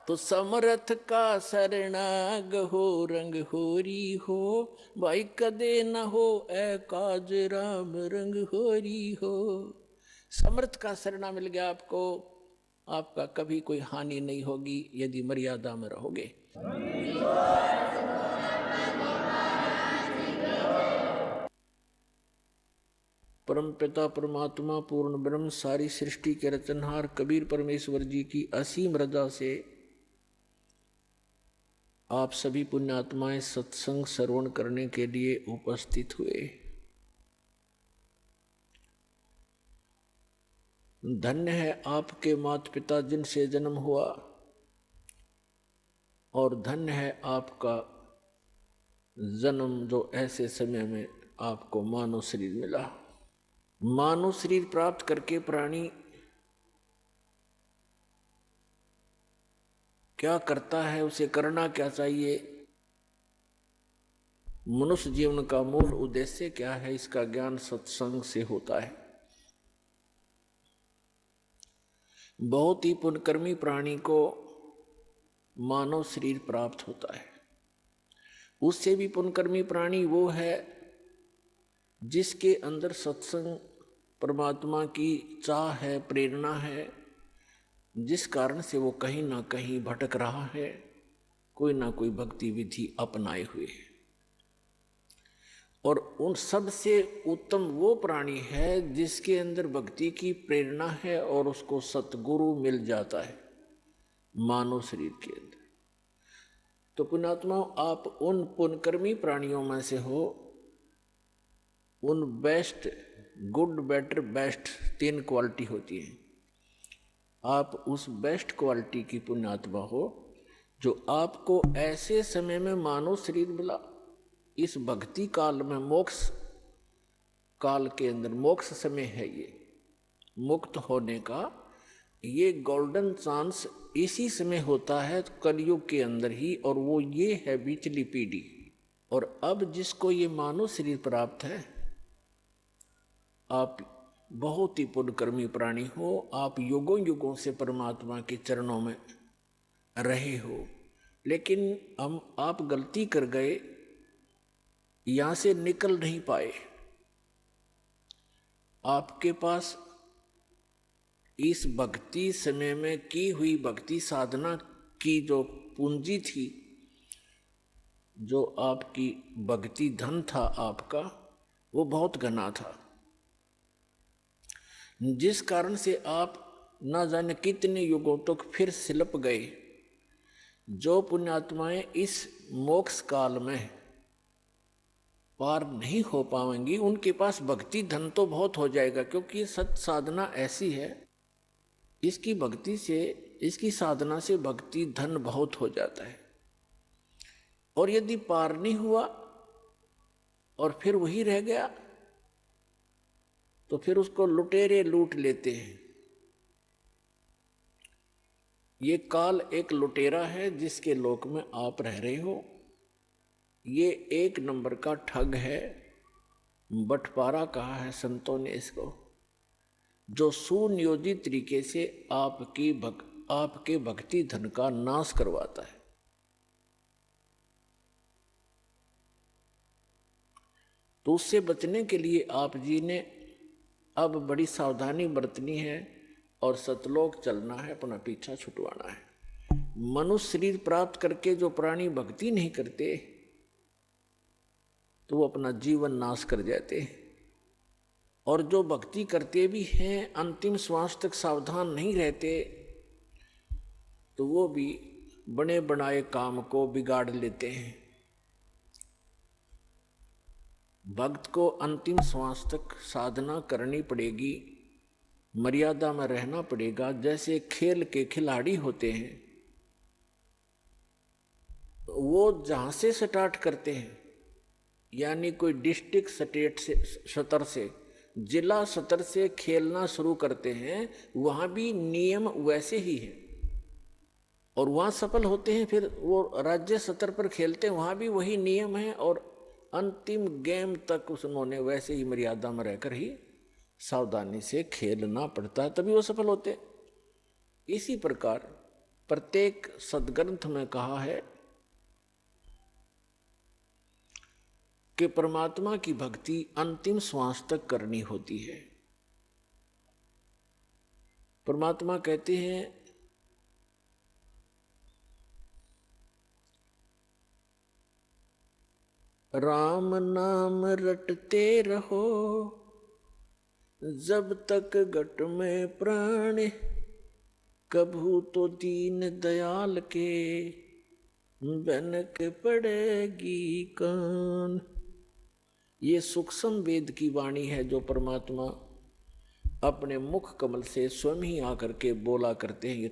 तो समरथ का शरणाग हो रंग होरी हो, भाई कदे न हो ए काज राम रंग होरी हो। समर्थ का शरणा मिल गया आपको, आपका कभी कोई हानि नहीं होगी यदि मर्यादा में रहोगे। परम पिता परमात्मा पूर्ण ब्रह्म सारी सृष्टि के रचनहार कबीर परमेश्वर जी की असीम रजा से आप सभी पुण्यात्माएं सत्संग श्रवण करने के लिए उपस्थित हुए। धन्य है आपके माता पिता जिनसे जन्म हुआ, और धन्य है आपका जन्म जो ऐसे समय में आपको मानव शरीर मिला। मानव शरीर प्राप्त करके प्राणी क्या करता है, उसे करना क्या चाहिए, मनुष्य जीवन का मूल उद्देश्य क्या है, इसका ज्ञान सत्संग से होता है। बहुत ही पुण्यकर्मी प्राणी को मानव शरीर प्राप्त होता है। उससे भी पुण्यकर्मी प्राणी वो है जिसके अंदर सत्संग परमात्मा की चाह है, प्रेरणा है, जिस कारण से वो कहीं ना कहीं भटक रहा है, कोई ना कोई भक्ति विधि अपनाए हुए है। और उन सब से उत्तम वो प्राणी है जिसके अंदर भक्ति की प्रेरणा है और उसको सतगुरु मिल जाता है मानव शरीर के अंदर। तो पुण्यात्मा, आप उन पुण्यकर्मी प्राणियों में से हो, उन best, good, better, best 3 quality होती है। आप उस बेस्ट क्वालिटी की पुण्यात्मा हो जो आपको ऐसे समय में मानव शरीर मिला, इस भक्ति काल में, मोक्ष काल के अंदर, मोक्ष समय है ये, मुक्त होने का ये गोल्डन चांस इसी समय होता है कलयुग के अंदर ही, और वो ये है बीचली पीढ़ी। और अब जिसको ये मानव शरीर प्राप्त है, आप बहुत ही पुण्यकर्मी प्राणी हो, आप युगों युगों से परमात्मा के चरणों में रहे हो, लेकिन आप गलती कर गए, यहां से निकल नहीं पाए। आपके पास इस भक्ति समय में की हुई भक्ति साधना की जो पूंजी थी, जो आपकी भक्ति धन था आपका, वो बहुत घना था, जिस कारण से आप न जाने कितने युगों तक फिर सिलप गए। जो पुण्यात्माएं इस मोक्ष काल में पार नहीं हो पाएंगी, उनके पास भक्ति धन तो बहुत हो जाएगा, क्योंकि सत साधना ऐसी है, इसकी भक्ति से, इसकी साधना से भक्ति धन बहुत हो जाता है। और यदि पार नहीं हुआ और फिर वही रह गया, तो फिर उसको लुटेरे लूट लेते हैं। ये काल एक लुटेरा है जिसके लोक में आप रह रहे हो। ये 1 नंबर का ठग है, बंटवारा कहा है संतों ने इसको, जो सुनियोजित तरीके से आपके भक्ति धन का नाश करवाता है। तो उससे बचने के लिए आप जी ने अब बड़ी सावधानी बरतनी है और सतलोक चलना है, अपना पीछा छुटवाना है। मनुष्य शरीर प्राप्त करके जो प्राणी भक्ति नहीं करते, तो वो अपना जीवन नाश कर जाते हैं। और जो भक्ति करते भी हैं, अंतिम श्वास तक सावधान नहीं रहते, तो वो भी बने बनाए काम को बिगाड़ लेते हैं। भक्त को अंतिम श्वास तक साधना करनी पड़ेगी, मर्यादा में रहना पड़ेगा। जैसे खेल के खिलाड़ी होते हैं, वो जहां से स्टार्ट करते हैं, यानी कोई डिस्ट्रिक्ट स्टेट से स्तर से, जिला स्तर से खेलना शुरू करते हैं, वहां भी नियम वैसे ही है, और वहां सफल होते हैं, फिर वो राज्य स्तर पर खेलते हैं, वहां भी वही नियम है, और अंतिम गेम तक उन्होंने वैसे ही मर्यादा में रहकर ही सावधानी से खेलना पड़ता है, तभी वो सफल होते। इसी प्रकार प्रत्येक सदग्रंथ में कहा है कि परमात्मा की भक्ति अंतिम श्वास तक करनी होती है। परमात्मा कहते हैं राम नाम रटते रहो जब तक घट में प्राण, कभू तो दीन दयाल के बनक पड़ेगी कान। ये सूक्ष्म वेद की वाणी है जो परमात्मा अपने मुख कमल से स्वयं ही आकर के बोला करते हैं। ये